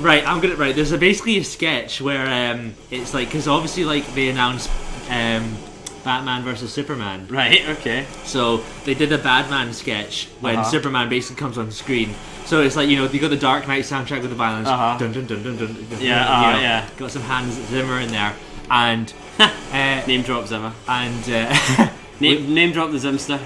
Right, there's basically a sketch where it's like, because obviously like they announced Batman versus Superman. Right. Okay. So they did a Batman sketch when Superman basically comes on screen. So it's like, you got the Dark Knight soundtrack with the violence. Dun, dun, dun, dun, dun, Yeah. Got some Hans Zimmer in there, and name drop Zimmer. And name drop the Zimster.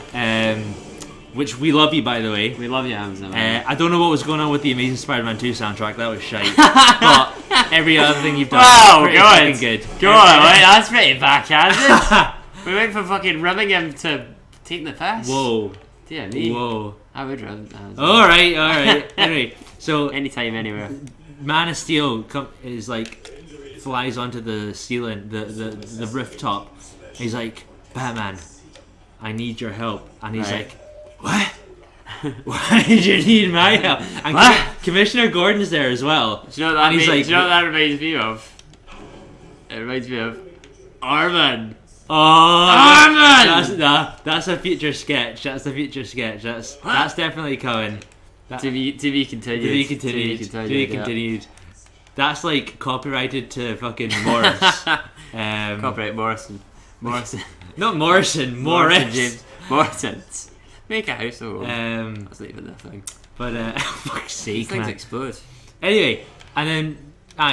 Which we love you, by the way. We love you, Hans Zimmer. I don't know what was going on with the Amazing Spider-Man 2 soundtrack. That was shite. But every other thing you've done is pretty good. Go on, right? That's pretty backhanded. We went from fucking ribbing him to taking the piss. Whoa. Dear me. Whoa. I would run. Alright. Anyway, so anytime, anywhere. Man of Steel is like flies onto the ceiling, the rooftop. He's like, Batman, I need your help. And he's like, what? Why did you need my help? And Commissioner Gordon's there as well. Do you know what that reminds me of? It reminds me of Armin. Oh, that's a future sketch. That's definitely coming. To be continued. That's like copyrighted to fucking Morris. Copyright Morrison. Not Morrison. Morris. James Morrison. Make a house of that's not even the thing. But fuck's sake, these things man. explode. Anyway, and then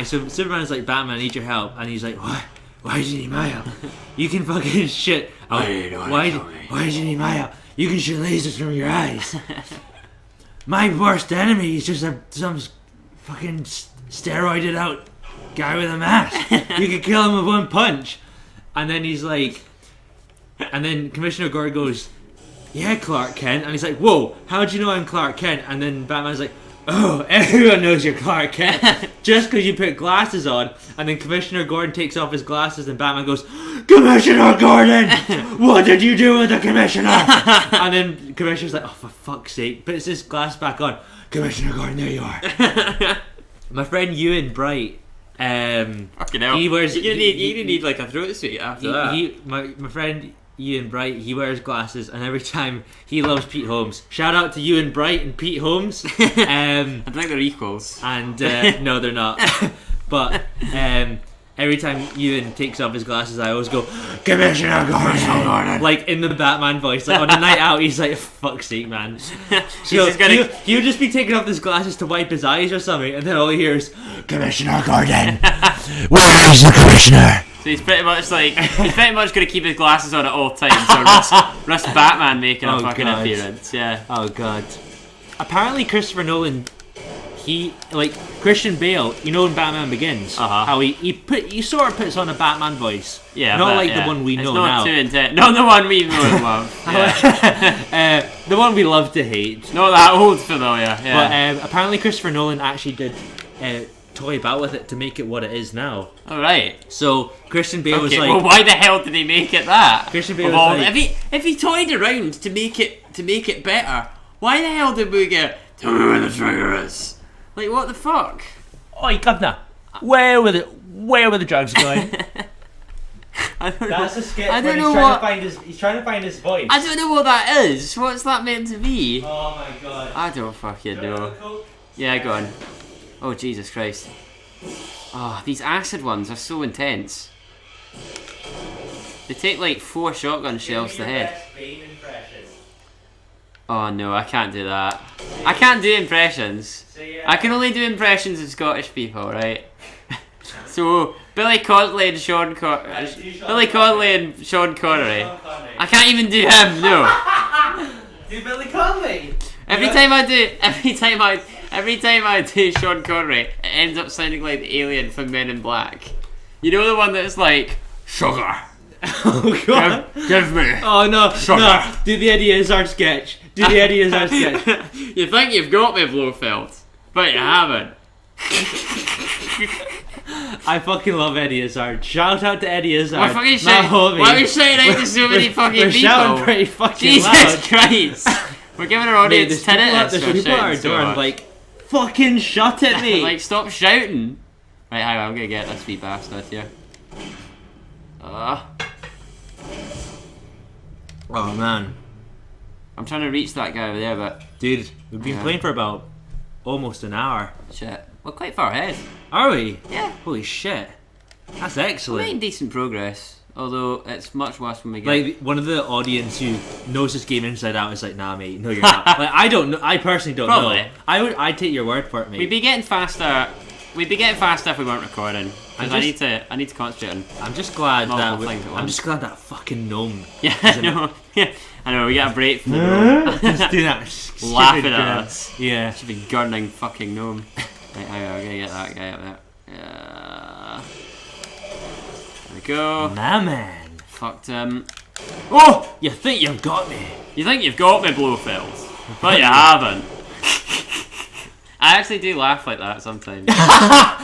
so Superman's like, Batman, I need your help, and he's like, what? Why do you need my help? You can fucking shit. Why do you need my help? You can shoot lasers from your eyes. My worst enemy is just some fucking steroided out guy with a mask. You could kill him with one punch. And then he's like, and then Commissioner Gordon goes, yeah, Clark Kent. And he's like, whoa, how'd you know I'm Clark Kent? And then Batman's like, oh, everyone knows you're Clark Kent just because you put glasses on. And then Commissioner Gordon takes off his glasses and Batman goes, Commissioner Gordon, what did you do with the Commissioner? And then Commissioner's like, oh, for fuck's sake, puts his glass back on. Commissioner Gordon, there you are. My friend Ewan Bright, fucking hell. He wears, you're gonna need like a throat suit after that. My friend Ewan Bright, he wears glasses, and every time he loves Pete Holmes. Shout out to Ewan Bright and Pete Holmes. I think they're equals. And no, they're not. But every time Ewan takes off his glasses, I always go, Commissioner Gordon. Like in the Batman voice. Like on a night out, he's like, fuck's sake, man. He'll just be taking off his glasses to wipe his eyes or something, and then all he hears, Commissioner Gordon, where is the Commissioner? So he's pretty much going to keep his glasses on at all times, so risk Batman making a fucking appearance. Yeah. Oh god. Apparently Christopher Nolan, Christian Bale, in Batman Begins, how he sort of puts on a Batman voice. Yeah. Not like the one we know now. Not too intense. Not the one we know and love. Yeah. The one we love to hate. Not that old familiar. Yeah. But apparently Christopher Nolan actually did toy about with it to make it what it is now. Alright. So Christian Bale was like, well, why the hell did he make it that? Christian Bale was like, if he toyed around to make it better, why the hell did we get tell me where the trigger is? Like, what the fuck? Oi, governor, where were the drugs going? That's a sketch. I don't know he's trying to find his voice. I don't know what that is. What's that meant to be? Oh my god. I don't fucking know. Yeah, go on. Oh, Jesus Christ. Oh, these acid ones are so intense. They take like 4 shotgun shells to the head. Oh no, I can't do that. I can't do impressions. I can only do impressions of Scottish people, right? So, Billy Connolly and Sean Connery. I can't even do him, no. Do Billy Connolly. Every time I do Sean Connery, it ends up sounding like the alien from Men in Black. You know the one that's like, sugar. Oh god. Give me. Oh no, sugar. No. Do the Eddie Izzard sketch. You think you've got me, Blofeld, but you haven't. I fucking love Eddie Izzard. Shout out to Eddie Izzard. Why are we shouting out to so many fucking people? We're shouting pretty fucking Jesus loud. Christ. We're giving our audience tinnitus. There's people at our door and like, fucking shut at me. Like, stop shouting. Right, hang on, I'm gonna get this wee bastard here. Oh man. I'm trying to reach that guy over there, but... Dude, we've been playing for about almost an hour. Shit. We're quite far ahead. Are we? Yeah. Holy shit. That's We're excellent. making decent progress. Although it's much worse when we get... Like, one of the audience who knows this game inside out is like, nah, mate, no, you're not. Like, I don't know. I personally don't Probably. know. I'd take your word for it, mate. We'd be getting faster. We'd be getting faster if we weren't recording. Because I need to concentrate on. I'm just glad multiple things at I'm once. just glad that fucking gnome. Yeah, I know. Yeah, I know. We get a break from the gnome Just do that. stupid laughing at grin. us. Yeah. Should be gurning fucking gnome. Right, hang on, we're gonna get that guy up there. There we go. Nah, man. Fucked him. Oh! You think you've got me? You think you've got me, Blofeld, but you haven't. I actually do laugh like that sometimes.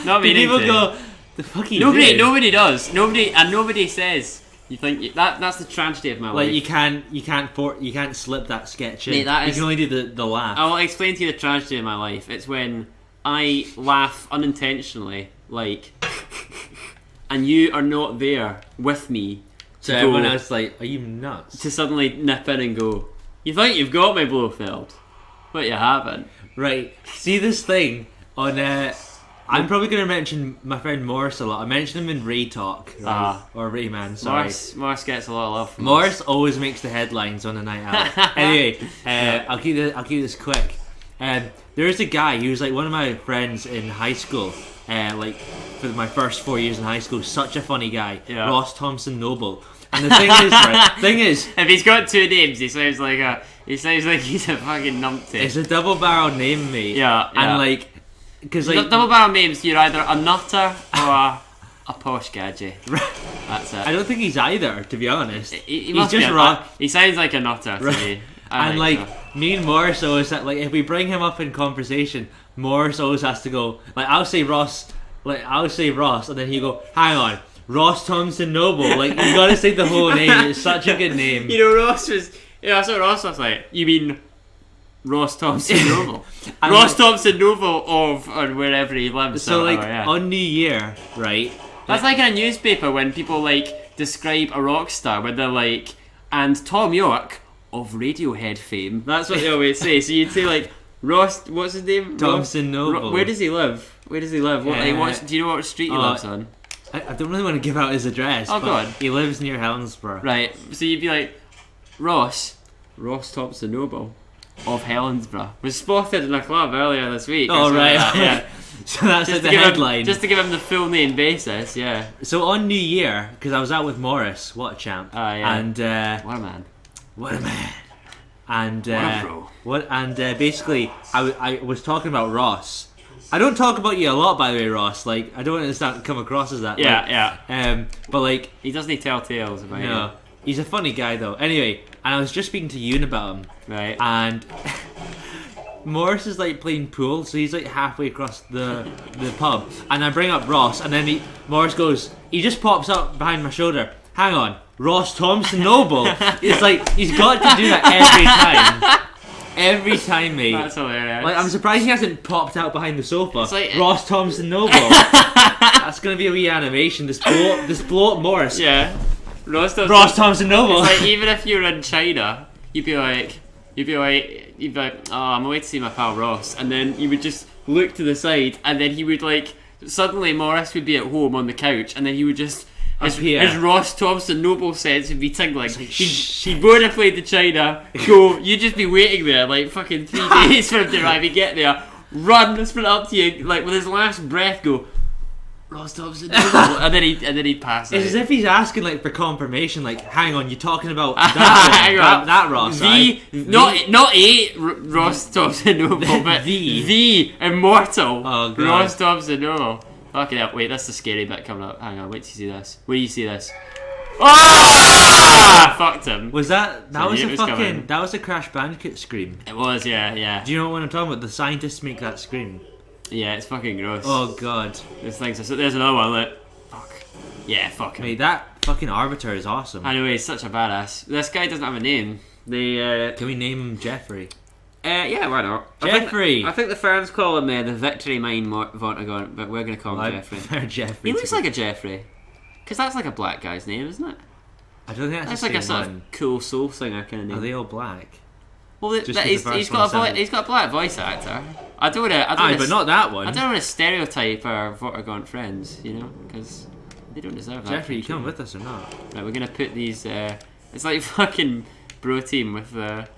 Not meaning People to. go, the fuck you Nobody do? does. Nobody says. You think that's the tragedy of my Like life. you can't slip that sketch in. Mate, that you is- can only do the laugh. I will explain to you the tragedy of my life. It's when I laugh unintentionally, like, and you are not there with me. So to everyone go- else is like, are you nuts? to suddenly nip in and go, you think you've got me, Blofeld, but you haven't. Right. See this thing on. I'm probably going to mention my friend Morris a lot. I mentioned him in Ray Talk, right? Or Rayman. Sorry. Morris gets a lot of love from Morris always makes the headlines on a night out. Anyway, I'll keep this quick. There's a guy who was like one of my friends in high school. Like for my first 4 years in high school, such a funny guy, Yeah. Ross Thompson Noble. And the thing is, right? Thing is, If he's got two names, he sounds like he's a fucking numpty. it's a double barrel name, mate. Yeah, yeah. And like, because like, Double barrel names, you're either a nutter or a posh gadget. That's it. I don't think he's either, to be honest. He He's must just be rock. He sounds like a nutter to me. I And think like so. me and Morris always that like if we bring him up in conversation, Morris always has to go like I'll say Ross, and then he go, hang on, Ross Thompson Noble. Like you gotta say the whole name. It's such a good name. You know, Ross was. Yeah, that's what Ross was like. You mean Ross Thompson Noble? And Ross like- Thompson Noble of or wherever he lives. So or like whatever, yeah. on New Year, right? That's like in a newspaper when people like describe a rock star when they're like, and Tom York of Radiohead fame. That's what they always say. So you'd say like Ross, what's his name? Thompson Noble. Where does he live? What, do you know what street he lives on? I don't really want to give out his address. Oh, but go on. He lives near Helensburgh. Right. So you'd be like, Ross Thompson Noble of Helensburgh was spotted in a club earlier this week. or Oh something right. like that, yeah. So that's like Just the to give him- headline. just to give him the full name basis, yeah. So on New Year, because I was out with Morris, what a champ. Yeah. And What a man. what a man. And What a pro. basically I was talking about Ross. I don't talk about you a lot, by the way, Ross. Like I don't want to come across as that. Yeah, like, yeah. But like, He doesn't tell tales about no, he's a funny guy though. Anyway, and I was just speaking to Yoon about him, it. Right. and Morris is like playing pool, so he's like halfway across the pub, and I bring up Ross, and then Morris goes, he just pops up behind my shoulder. Hang on, Ross Thompson Noble. It's like he's got to do that every time, mate. That's hilarious. Like I'm surprised he hasn't popped out behind the sofa. It's like- Ross Thompson Noble. That's gonna be a wee animation. This blow up Morris. yeah. Ross Thompson Noble. It's like even if you're in China, you'd be like, oh, I'm away to see my pal Ross, and then you would just look to the side, and then he would like suddenly Morris would be at home on the couch, and then he would just his Ross Thompson Noble sense would be tingling. He'd board a plane to China, go, you'd just be waiting there like fucking 3 days for him to arrive. He'd get there, run, sprint up to you, like with his last breath, go, Ross Thompson Noble, and then he'd pass out. It's as if he's asking like for confirmation. Like, hang on, you're talking about that Ross, right? Not Ross Thompson Noble, but the immortal Oh, God. Ross Thompson Noble. Fucking hell! Wait, that's the scary bit coming up. Hang on, wait till you see this. Wait till you see this. Oh! Fucked him. Was that So was it a was fucking coming. that was a Crash Bandicoot scream? It was, yeah. Do you know what I'm talking about? The scientists make that scream. Yeah, it's fucking gross. Oh god, There's things. So there's another one. Look. Fuck. Yeah, fuck him. mate, that fucking Arbiter is awesome. Anyway, he's such a badass. This guy doesn't have a name. They Can we name him Jeffrey? yeah, why not? Jeffrey. I think the fans call him the Victory Mine Vonnegut, but we're going to call him I Jeffrey. prefer Jeffrey. He looks like a Jeffrey. Because that's like a black guy's name, isn't it? I don't think That's that's like the a same sort one. of cool soul singer kind of Are name. they all black? Well, Just 'cause he's the first got one he's got a black voice actor. I don't want Aye, but not that one. I don't want to stereotype our Vortigaunt friends, you know, because they don't deserve that. Jeffrey, you coming with us or not? Right, we're gonna put these. It's like fucking bro team with the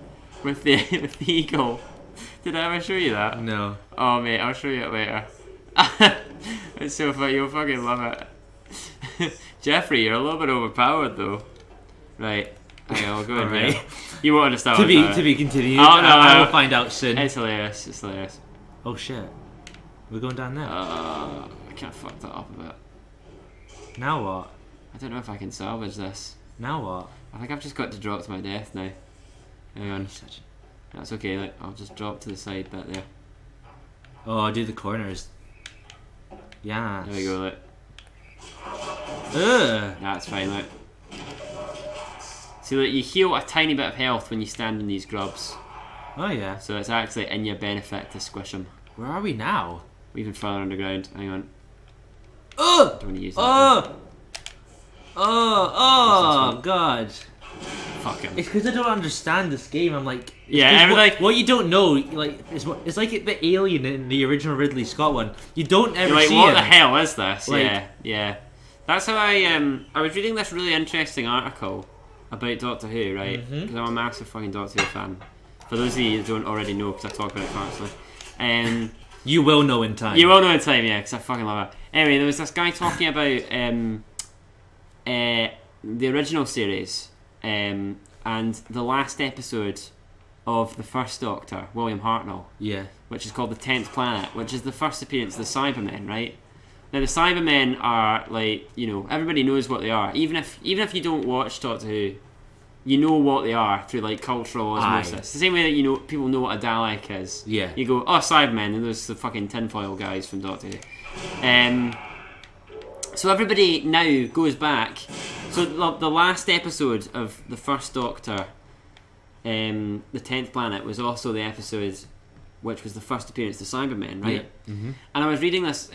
with the eagle. Did I ever show you that? No. Oh mate, I'll show you it later. It's so funny. You'll fucking love it. Jeffrey, you're a little bit overpowered though. Right. Okay, I'll go in Alright. here. You won't understand. To be continued. Oh, no, I no. will find out soon. It's hilarious. It's hilarious. Oh shit. We're going down there. I can't fuck that up a bit. Now what? I don't know if I can salvage this. Now what? I think I've just got to drop to my death now. Hang on. Such... That's okay. Like, I'll just drop to the side bit there. Oh, I'll do the corners. Yeah. There we go. Look. Ugh. That's fine. Look. See, look, you heal a tiny bit of health when you stand in these grubs. Oh yeah. So it's actually in your benefit to squish them. Where are we now? We're even further underground. Hang on. Oh! Don't want to use that. Oh! Oh! one? God. Fuck him. It's because I don't understand this game. I'm like, Yeah, 'cause everything. what you don't know, like, it's like the alien in the original Ridley Scott one. You don't ever You're like, see what him. the hell is this? Like- Yeah, yeah. That's how I was reading this really interesting article about Doctor Who, right? Because I'm a massive fucking Doctor Who fan. For those of you that don't already know, because I talk about it constantly. You will know in time. You will know in time, yeah, because I fucking love it. Anyway, there was this guy talking about the original series and the last episode of the first Doctor, William Hartnell, Yeah. which is called The 10th Planet, which is the first appearance of the Cybermen, right? Now the Cybermen are like, you know, everybody knows what they are. Even if you don't watch Doctor Who, you know what they are through like cultural osmosis. Aye. The same way that you know people know what a Dalek is. Yeah. You go, oh, Cybermen, and there's the fucking tinfoil guys from Doctor Who. So everybody now goes back. So the last episode of the first Doctor, the 10th Planet, was also the episode which was the first appearance of the Cybermen, right? Yeah. Mm-hmm. And I was reading this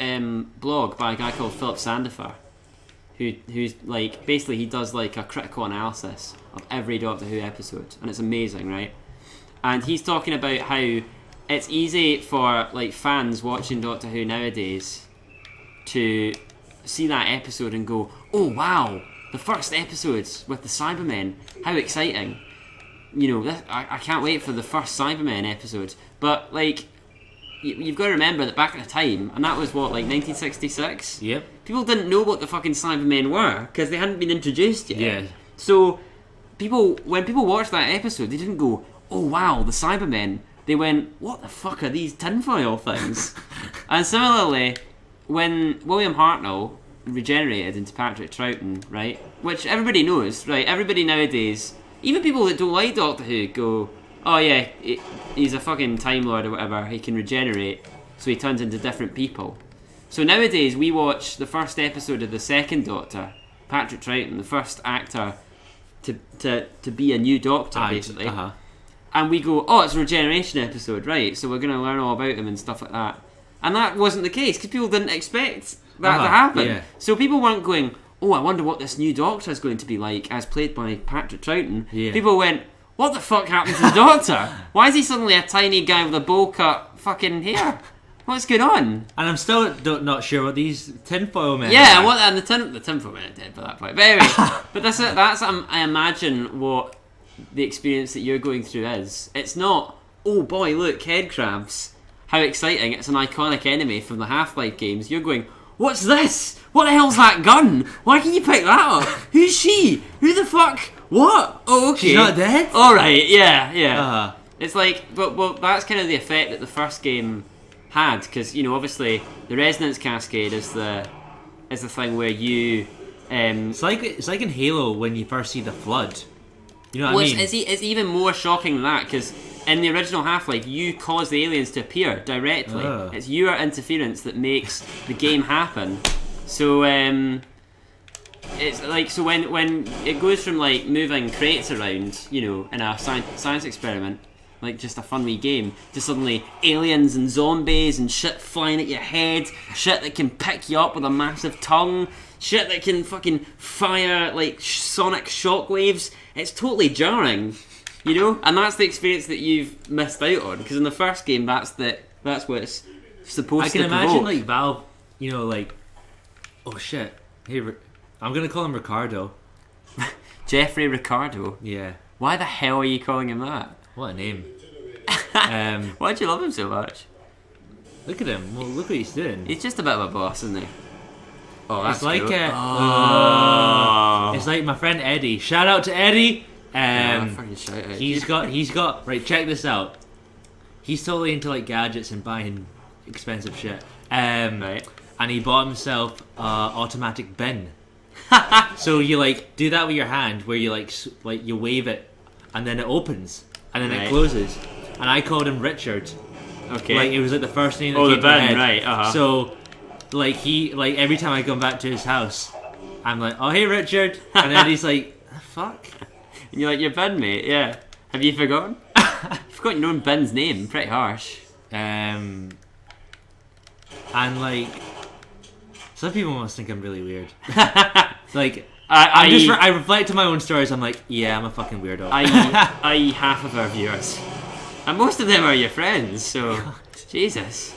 blog by a guy called Philip Sandifer, who's like, basically he does like a critical analysis of every Doctor Who episode, and it's amazing, right? And he's talking about how it's easy for like fans watching Doctor Who nowadays to see that episode and go, oh wow, the first episode with the Cybermen, how exciting. You know, I can't wait for the first Cybermen episode. But like, you've got to remember that back at the time, and that was what, like 1966? Yep. People didn't know what the fucking Cybermen were because they hadn't been introduced yet. Yeah. So when people watched that episode, they didn't go, oh wow, the Cybermen. They went, what the fuck are these tinfoil things? And similarly, when William Hartnell regenerated into Patrick Troughton, right, which everybody knows, right, everybody nowadays, even people that don't like Doctor Who, go, oh yeah, he's a fucking Time Lord or whatever, he can regenerate, so he turns into different people. So nowadays we watch the first episode of the second Doctor, Patrick Troughton, the first actor to be a new Doctor, basically. Uh-huh. And we go, oh, it's a regeneration episode, right, so we're going to learn all about him and stuff like that. And that wasn't the case, because people didn't expect that to happen. Yeah. So people weren't going, oh, I wonder what this new Doctor is going to be like, as played by Patrick Troughton. Yeah. People went, what the fuck happened to the Doctor? Why is he suddenly a tiny guy with a bowl cut fucking hair? What's going on? And I'm still not sure what these tinfoil men Yeah, are. and the tinfoil men are dead by that point. But anyway, but that's I imagine what the experience that you're going through is. It's not, oh boy, look, head crabs. How exciting, it's an iconic enemy from the Half-Life games. You're going, what's this? What the hell's that gun? Why can you pick that up? Who's she? Who the fuck? What? Oh, okay. She's not dead? Alright, yeah. Uh-huh. It's like, but that's kind of the effect that the first game had, because, you know, obviously the resonance cascade is the thing where you It's like in Halo when you first see the flood. You know what I mean? it's even more shocking than that, because in the original Half-Life you cause the aliens to appear directly. It's your interference that makes the game happen. So it's like, so when it goes from like moving crates around, you know, in a science experiment, like just a fun wee game, to suddenly aliens and zombies and shit flying at your head, shit that can pick you up with a massive tongue, shit that can fucking fire like sonic shockwaves. It's totally jarring. You know, and that's the experience that you've missed out on. Because in the first game, that's what it's supposed to provoke. I can imagine like Valve, like, oh shit, hey, I'm gonna call him Ricardo. Jeffrey Ricardo. Yeah. Why the hell are you calling him that? What a name. Why do you love him so much? Look at him. Well, look what he's doing. He's just a bit of a boss, isn't he? Oh, that's it's like cool. It's like my friend Eddie. Shout out to Eddie. Fucking shout out. He's got right. Check this out. He's totally into like gadgets and buying expensive shit. Right. And he bought himself automatic bin. So you like do that with your hand, where you like you wave it, and then it opens, and then it closes. And I called him Richard. Okay. Like it was like the first name that came the to my bin, head. right? Uh-huh. So like every time I come back to his house, I'm like, oh hey Richard, and then he's like, fuck. And you're like, your bin, mate. Yeah. Have you forgotten? You've forgotten your own bin's name. Pretty harsh. And like, some people must think I'm really weird. Like, I reflect to my own stories. I'm like, yeah, I'm a fucking weirdo. I half of our viewers, and most of them are your friends. So, Jesus.